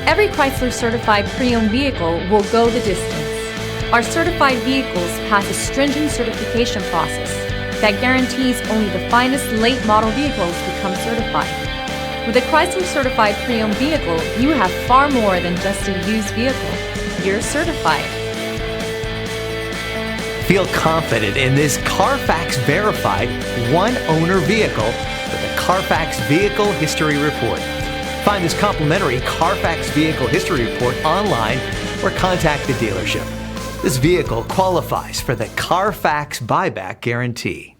Every Chrysler certified pre-owned vehicle will go the distance. Our certified vehicles pass a stringent certification process that guarantees only the finest late model vehicles become certified. With a Chrysler certified pre-owned vehicle, you have far more than just a used vehicle. You're certified. Feel confident in this Carfax verified one-owner vehicle with a Carfax Vehicle History Report. Find this complimentary Carfax Vehicle History Report online or contact the dealership. This vehicle qualifies for the Carfax Buyback Guarantee.